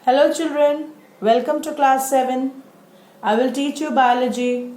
Hello children, welcome to class 7. I will teach you biology.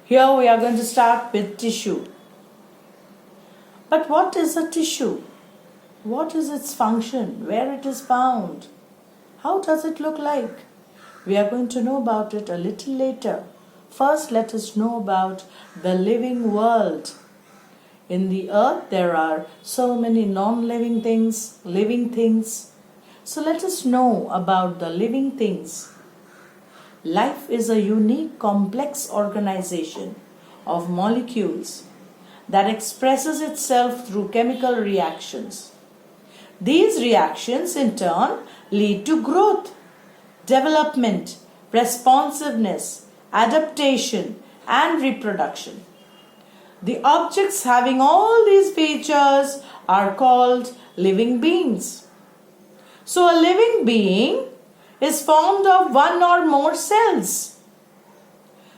Here we are going to start with tissue. But what is a tissue? What is its function? Where it is found? How does it look like? We are going to know about it a little later. First, let us know about the living world. In the earth, there are so many non-living things, living things. So let us know about the living things. Life is a unique, complex organization of molecules that expresses itself through chemical reactions. These reactions, in turn, lead to growth, development, responsiveness, adaptation, and reproduction. The objects having all these features are called living beings. So a living being is formed of one or more cells.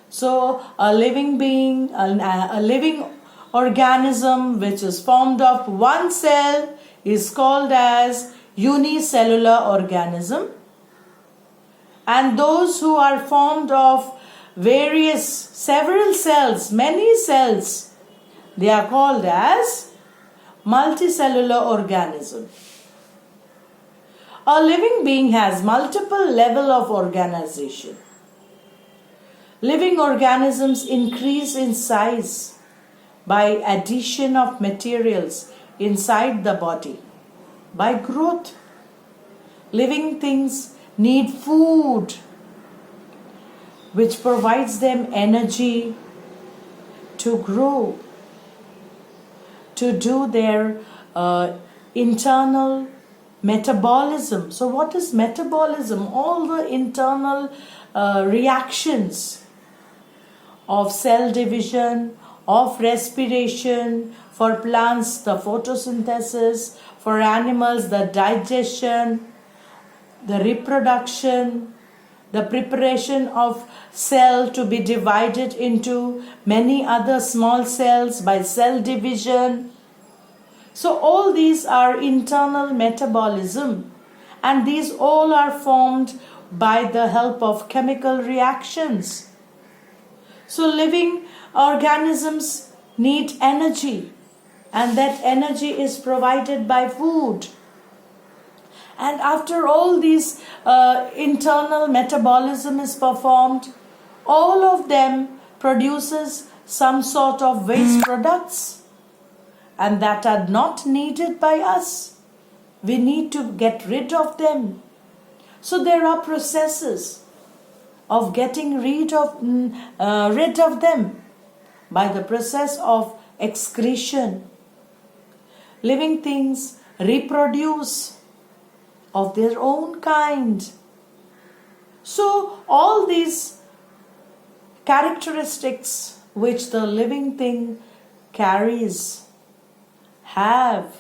So a living being, a living organism which is formed of one cell is called as unicellular organism. And those who are formed of several cells, many cells, they are called as multicellular organism. A living being has multiple levels of organization. Living organisms increase in size by addition of materials inside the body, by growth. Living things need food, which provides them energy to grow, to do their internal metabolism. So what is metabolism? All the internal reactions of cell division, of respiration, for plants the photosynthesis, for animals the digestion, the reproduction, the preparation of cell to be divided into many other small cells by cell division. So all these are internal metabolism, and these all are formed by the help of chemical reactions. So living organisms need energy, and that energy is provided by food. And after all these internal metabolism is performed, all of them produces some sort of waste products, and that are not needed by us. We need to get rid of them. So there are processes of getting rid of them by the process of excretion. Living things reproduce of their own kind. So all these characteristics which the living thing carries have.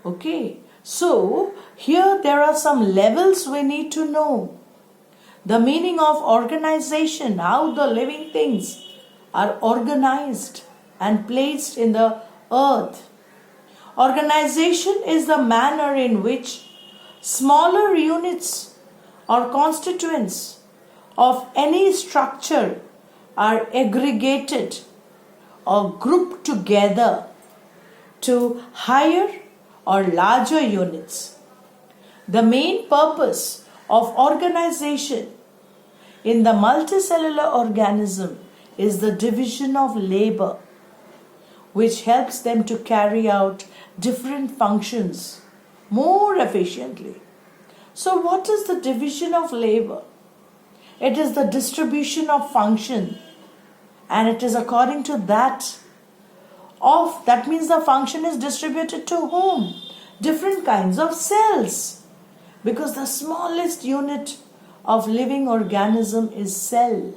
Okay, so here there are some levels we need to know. The meaning of organization, how the living things are organized and placed in the earth. Organization is the manner in which smaller units or constituents of any structure are aggregated or grouped together to higher or larger units. The main purpose of organization in the multicellular organism is the division of labor, which helps them to carry out different functions more efficiently. So what is the division of labor? It is the distribution of function, and it is according to that means the function is distributed to whom? Different kinds of cells. Because the smallest unit of living organism is cell.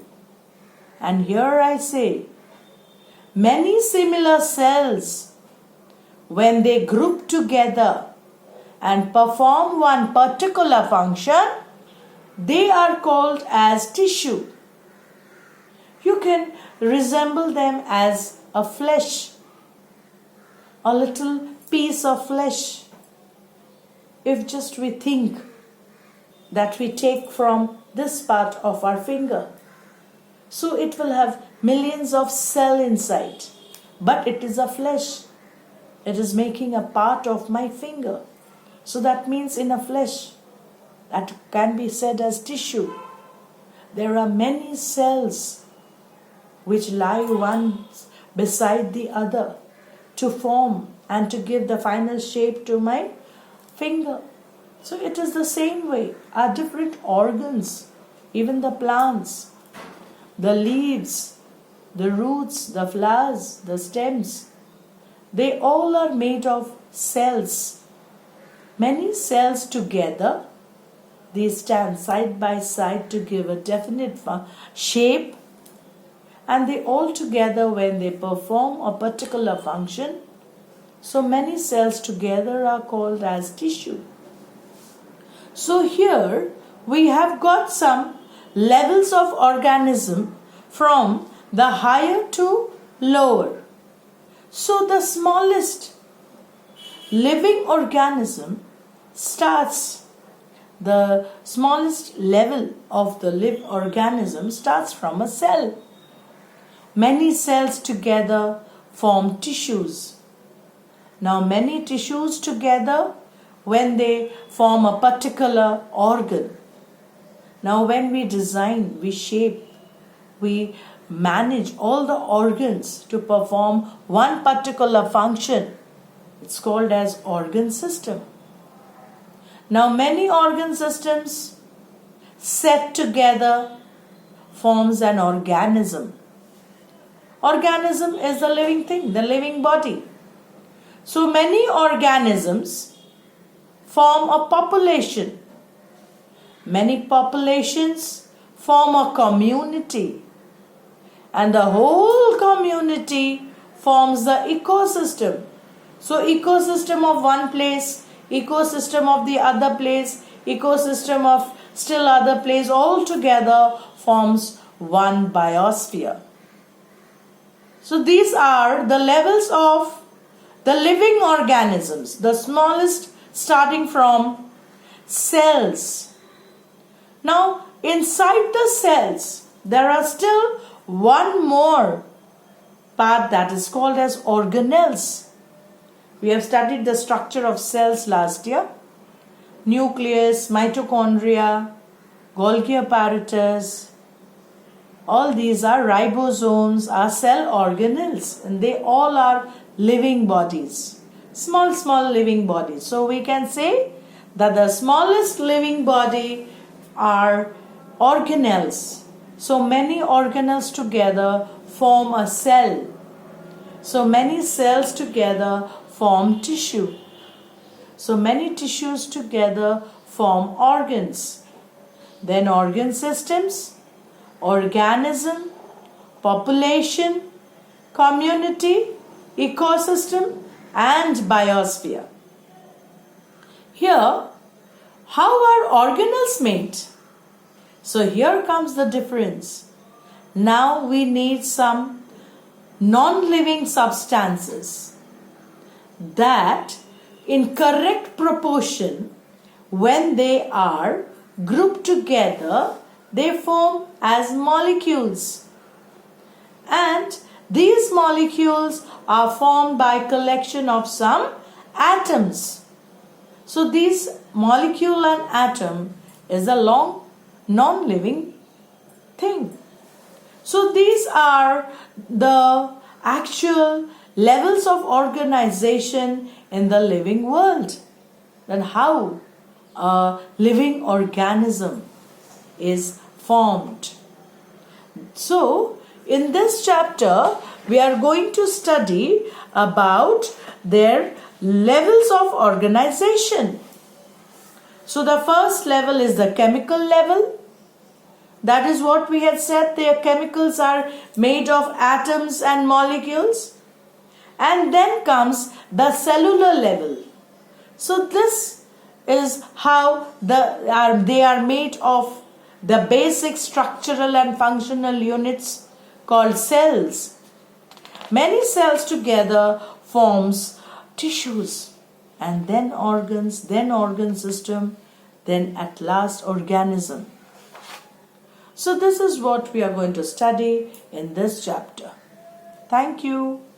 And here I say, many similar cells, when they group together and perform one particular function, they are called as tissue. You can resemble them as a flesh, a little piece of flesh. If just we think that we take from this part of our finger. So it will have millions of cells inside, but it is a flesh. It is making a part of my finger. So that means in a flesh, that can be said as tissue. There are many cells which lie one beside the other to form and to give the final shape to my finger. So it is the same way. Our different organs, even the plants, the leaves, the roots, the flowers, the stems, they all are made of cells. Many cells together, they stand side by side to give a definite shape, and they all together, when they perform a particular function, so many cells together are called as tissue. So here we have got some levels of organism from the higher to lower. So the smallest living organism starts, the smallest level of the live organism starts from a cell. Many cells together form tissues. Now many tissues together, when they form a particular organ. Now when we design, we shape, we manage all the organs to perform one particular function, it's called as organ system. Now many organ systems set together forms an organism. Organism is the living thing, the living body. So many organisms form a population. Many populations form a community. And the whole community forms the ecosystem. So ecosystem of one place, ecosystem of the other place, ecosystem of still other place, all together forms one biosphere. So these are the levels of the living organisms, the smallest starting from cells. Now inside the cells there are still one more part that is called as organelles. We have studied the structure of cells last year. Nucleus, mitochondria, Golgi apparatus, all these are ribosomes, are cell organelles, and they all are living bodies, small living bodies. So we can say that the smallest living body are organelles. So many organelles together form a cell. So many cells together form tissue. So many tissues together form organs. Then organ systems, organism, population, community, ecosystem, and biosphere. Here, how are organelles made? So here comes the difference. Now we need some non-living substances that in correct proportion, when they are grouped together, they form as molecules. And these molecules are formed by collection of some atoms. So this molecule and atom is a long non-living thing. So these are the actual levels of organization in the living world. Then how a living organism is formed. So in this chapter we are going to study about their levels of organization. So the first level is the chemical level. That is what we had said, their chemicals are made of atoms and molecules. And then comes the cellular level. So this is how they are made of the basic structural and functional units called cells. Many cells together forms tissues, and then organs, then organ system, then at last organism. So this is what we are going to study in this chapter. Thank you.